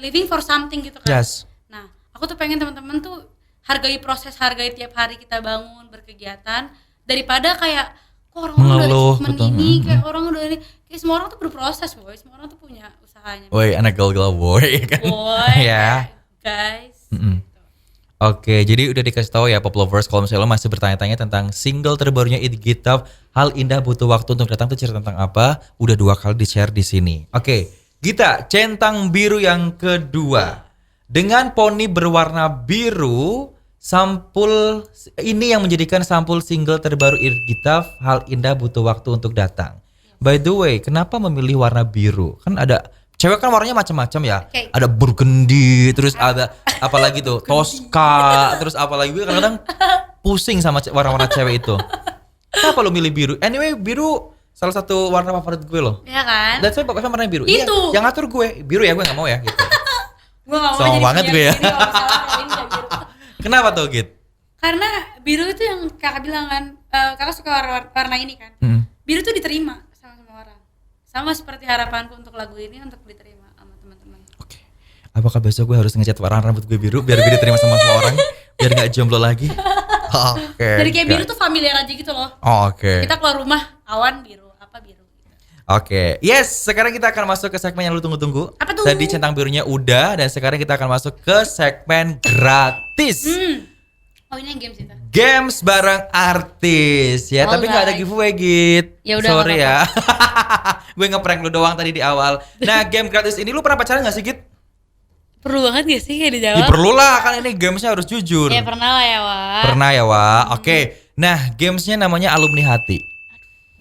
living for something gitu kan. Yes. Nah, aku tuh pengen teman-teman tuh hargai proses, hargai tiap hari kita bangun berkegiatan, daripada kayak kok orang-orang udah achievement ini, kayak orang udah ini, kayak semua orang tuh berproses, boy. Semua orang tuh punya usahanya. Woi, anak gaul-gaul boy kan. Boy. Ya. Guys. Oke, jadi udah dikasih tahu ya Pop Lovers, kalau misalnya lo masih bertanya-tanya tentang single terbarunya It Gitaf, Hal Indah Butuh Waktu Untuk Datang, itu cerita tentang apa? Udah 2 kali di-share di sini. Oke, Gita, centang biru yang kedua. Dengan poni berwarna biru, sampul ini yang menjadikan sampul single terbaru It Gitaf, Hal Indah Butuh Waktu Untuk Datang. By the way, kenapa memilih warna biru? Kan ada cewek kan warnanya macam-macam ya. Ada burgundy, terus ada apalagi tuh Tosca, terus apalagi gue kadang-kadang pusing sama warna-warna cewek itu. Kenapa lo milih biru? Anyway, biru salah satu warna favorit gue loh. Iya kan? Dan saya Pop FM warna biru. Itu. Iya, yang ngatur gue. Biru ya, gue gak mau ya gitu. Gue gak mau Sombong jadi banget gue ya. sendiri kalau misalnya kayak ini gak biru. Kenapa tuh, Git? Karena biru itu yang kakak bilang kan, kakak suka warna ini kan. Biru tuh diterima sama semua orang. Sama seperti harapanku untuk lagu ini untuk diterima sama teman-teman. Oke. Apakah besok gue harus ngecat warna rambut gue biru biar gue diterima sama semua orang? Biar gak jomblo lagi? Oke. Jadi kayak biru tuh familiar aja gitu loh. Oke. Kita keluar rumah, awan biru, apa biru. Oke, yes. Sekarang kita akan masuk ke segmen yang lu tunggu-tunggu. Apa tuh? Tadi centang birunya udah, dan sekarang kita akan masuk ke segmen gratis. Oh ini games itu. Games bareng artis ya, tapi nggak ada Alright. giveaway Git. Ya udah, Sorry nggak ya. Gue ngeprank lu doang tadi di awal. Nah, game gratis ini lu pernah pacaran gak sih Git? Perlu banget gak sih kayak dijawab? Ya perlu lah, kan ini gamesnya harus jujur. Ya pernah lah ya Wak. Pernah ya Wak. Oke. Nah, gamesnya namanya Alumni Hati.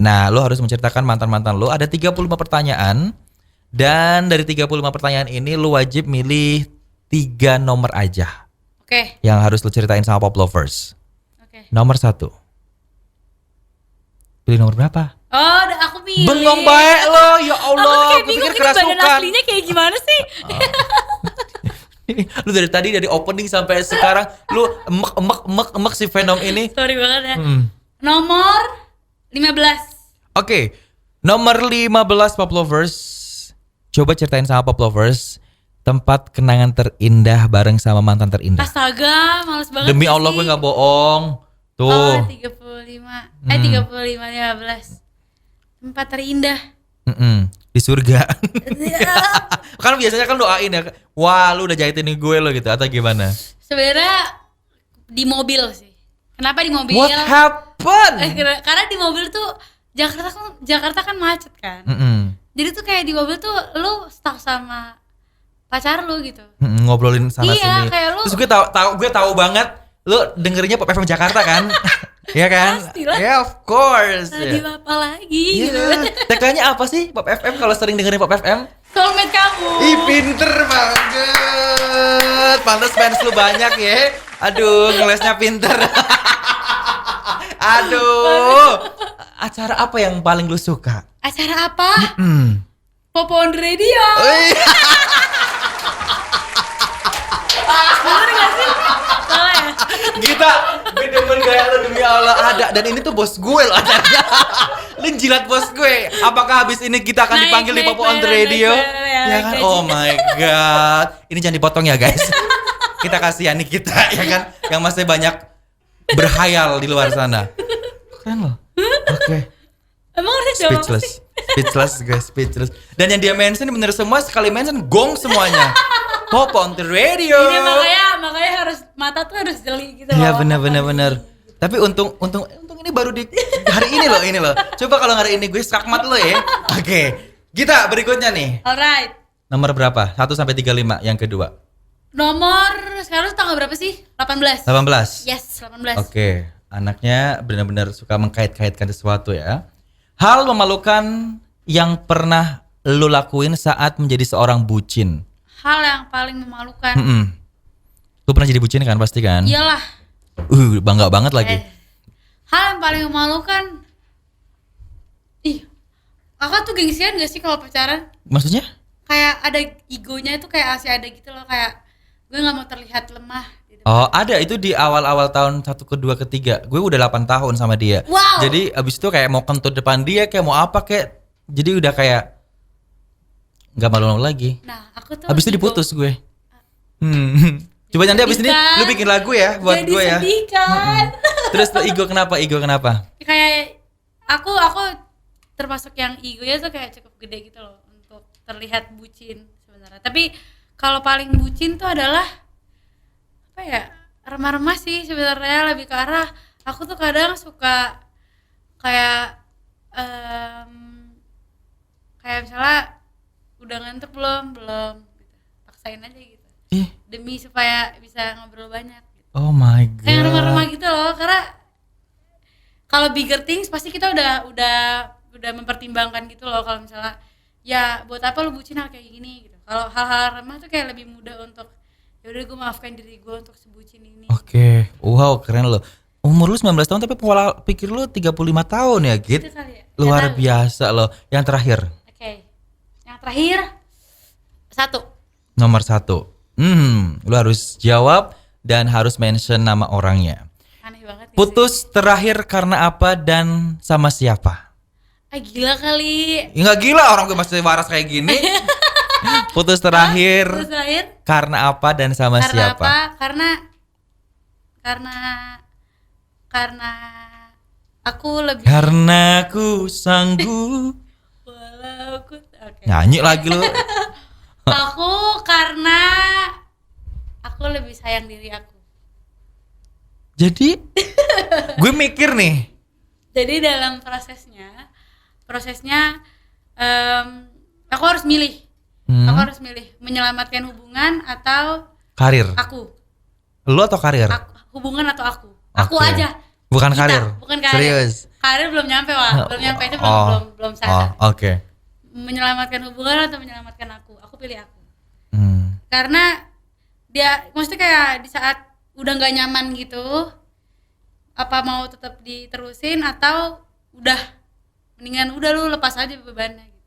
Nah, lu harus menceritakan mantan-mantan lu. Ada 35 pertanyaan. Dan dari 35 pertanyaan ini lu wajib milih 3 nomor aja Oke. yang harus lu ceritain sama Pop Lovers. Oke. Nomor 1. Pilih nomor berapa? Oh, udah aku pilih. Bengong baik lo, ya Aku tuh Allah. kayak Gue bingung pikir ini badan kerasukan. aslinya kayak gimana sih? Lu dari tadi dari opening sampai sekarang lu emek si Venom ini. Sorry banget ya. Nomor 15. Oke. Nomor 15 Pop Lovers. Coba ceritain sama Pop Lovers tempat kenangan terindah bareng sama mantan terindah. Astaga, males banget. Demi gak Allah sih? gue gak bohong. Tuh. Oh, 35. 15. Tempat terindah. Di surga. Kan biasanya kan doain ya. Wah, lu udah jahitin nih gue lo gitu atau gimana? Sebenarnya di mobil sih. Kenapa di mobil? What happened? Karena di mobil tuh Jakarta kan macet kan. Jadi tuh kayak di mobil tuh lu stuck sama pacar lu gitu. Ngobrolin sana Iya, sini. kayak lu- Terus gue tahu banget lu dengerinnya Pop FM Jakarta kan? Iya kan? Pastilah. Ya, of course. Tadi Ya. apa lagi gitu. Iya. TK-nya apa sih Pop FM kalau sering dengerin Pop FM? Soulmate kamu. Ih, pinter banget. Pantes fans lu banyak ya. Aduh, ngelesnya pinter. Aduh. Acara apa yang paling lu suka? Acara apa? Popo on the Radio. Wih. Bener gak sih? Salah ya? Gita, gue demen gaya lo demi Allah ada. Dan ini tuh bos gue loh acaranya. Lu jilat bos gue. Apakah habis ini kita akan Naik, dipanggil di naik Popo on the bayar, Radio? naik bayar, Ya naik kan? gaji. Oh my god. Ini jangan dipotong ya guys. Kita kasihani kita ya kan. Yang masih banyak berhayal di luar sana. Keren loh. Oke. Emang harus jawab apa Speechless. sih? Speechless guys, speechless. Dan yang dia mention bener semua, sekali mention gong semuanya. Popo on the Radio. Ini makanya harus mata tuh harus jeli gitu Iya loh. benar. Tapi untung ini baru di hari ini loh. Coba kalau hari ini gue skakmat lo ya. Oke. Gita berikutnya nih. Alright. Nomor berapa? 1 sampai 35 yang kedua. Nomor sekarang tanggal berapa sih? 18. 18. Yes, 18. Oke. Anaknya benar-benar suka mengkait-kaitkan sesuatu ya. Hal memalukan yang pernah lo lakuin saat menjadi seorang bucin. Hal yang paling memalukan. Lu pernah jadi bucin kan pasti kan? Iyalah. Bangga banget lagi. Hal yang paling memalukan. Ih. Kakak tuh gengsian gak sih kalau pacaran? Maksudnya? Kayak ada egonya itu kayak masih ada gitu loh, kayak gue nggak mau terlihat lemah gitu. Oh ada itu di awal-awal tahun 1, kedua, ketiga. Gue udah 8 tahun sama dia. Wow. Jadi abis itu kayak mau kentut depan dia, kayak mau apa kayak. Jadi udah kayak nggak malu-malu lagi. Nah, aku tuh Abis itu ego. diputus gue. Coba nanti abis ini lu bikin lagu ya buat Jadi gue ya. sedih kan? Terus lu ego kenapa? Kayak aku termasuk yang egonya tuh kayak cukup gede gitu loh untuk terlihat bucin sebenarnya. Tapi kalau paling bucin tuh adalah apa ya? Remah-remah sih sebenarnya, lebih ke arah aku tuh kadang suka kayak kayak misalnya udah ngantuk belum gitu. Paksain aja gitu. Demi supaya bisa ngobrol banyak gitu. Oh my god. Kayak remah-remah gitu loh, karena kalau bigger things pasti kita udah mempertimbangkan gitu loh. Kalau misalnya ya buat apa lu bucin hal kayak gini gitu. Kalau hal-hal remah tuh kayak lebih mudah untuk ya udah gue maafkan diri gue untuk sebucin ini. Oke. Wow, keren loh. Umur lu 19 tahun tapi pola pikir lu 35 tahun ya, Git. Itu kali ya. Luar Nggak tahu. biasa loh. Yang terakhir, Oke. Yang terakhir 1. nomor 1. Lu harus jawab dan harus mention nama orangnya. Aneh banget. Putus terakhir karena apa dan sama siapa? Gila kali. Ya nggak gila, orang gue masih waras kayak gini. Putus terakhir Terus terakhir karena apa dan sama karena siapa? apa? Karena aku lebih Karena ku sanggup. walau aku oke. Nyanyi lagi lu. Karena aku lebih sayang diri aku. Jadi gue mikir nih. Jadi dalam prosesnya aku harus milih. Aku harus milih menyelamatkan hubungan atau Karir. aku. Lu atau karir? Hubungan atau aku. Aku Oke. aja. Bukan Kita, karir. bukan karir. Serius. Karir belum nyampe, Wak. Belum nyampe itu belum Oh, sadar. oke. Menyelamatkan hubungan atau menyelamatkan aku. Aku pilih aku. Hmm. Karena dia maksudnya kayak di saat udah nggak nyaman gitu, apa mau tetap diterusin atau udah mendingan udah lu lepas aja bebannya gitu.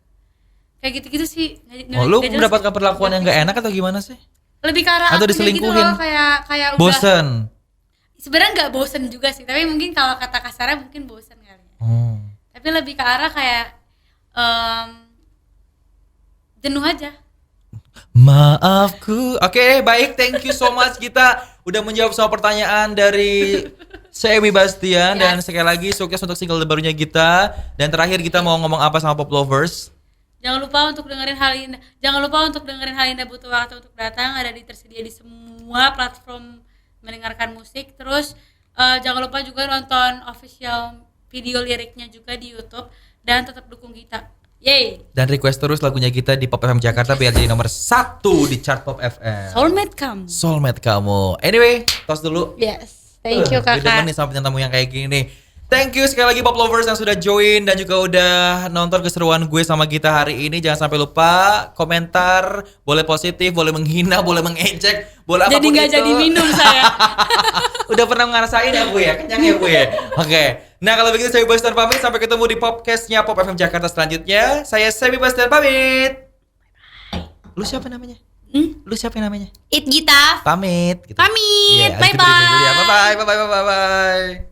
Kayak gitu-gitu sih. Oh, lu Nggak jelas mendapatkan sih. perlakuan yang gak enak atau gimana sih? Lebih ke arah Atau akunya gitu diselingkuhin? loh, kayak udah. Bosen. Sebenarnya nggak bosen juga sih, tapi mungkin kalau kata kasarnya mungkin bosen kali ya. Oh. Tapi lebih ke arah kayak jenuh aja. Maafku. Oke, baik. Thank you so much. Kita udah menjawab semua pertanyaan dari Semi Bastian. Dan sekali lagi sukses untuk single barunya kita. Dan terakhir kita mau ngomong apa sama Pop Lovers? Jangan lupa untuk dengerin hal indah butuh waktu untuk datang, ada tersedia di semua platform mendengarkan musik. Terus jangan lupa juga nonton official video liriknya juga di YouTube dan tetap dukung kita. Yeay. Dan request terus lagunya kita di Pop FM Jakarta biar jadi nomor 1 di chart Pop FM. Soulmate kamu. Soulmate kamu. Anyway, tos dulu. Yes. Thank you Gue demen kakak. nih sama bintang tamu yang kayak gini. Thank you sekali lagi Pop Lovers yang sudah join dan juga udah nonton keseruan gue sama kita hari ini. Jangan sampai lupa komentar, boleh positif, boleh menghina, boleh mengejek, boleh Jadi apapun nggak itu. jadi minum saya. Udah pernah ngerasain ya Bu ya? Kenyang ya Bu ya? Oke. Nah kalau begitu saya Bastian pamit. Sampai ketemu di podcastnya Pop FM Jakarta selanjutnya. Saya Semi Bastian pamit. Lu siapa namanya? Lu siapa namanya? It Gita. Pamit. Gitu. Pamit. Yeah, Bye-bye. Bye bye. Bye bye. Bye bye.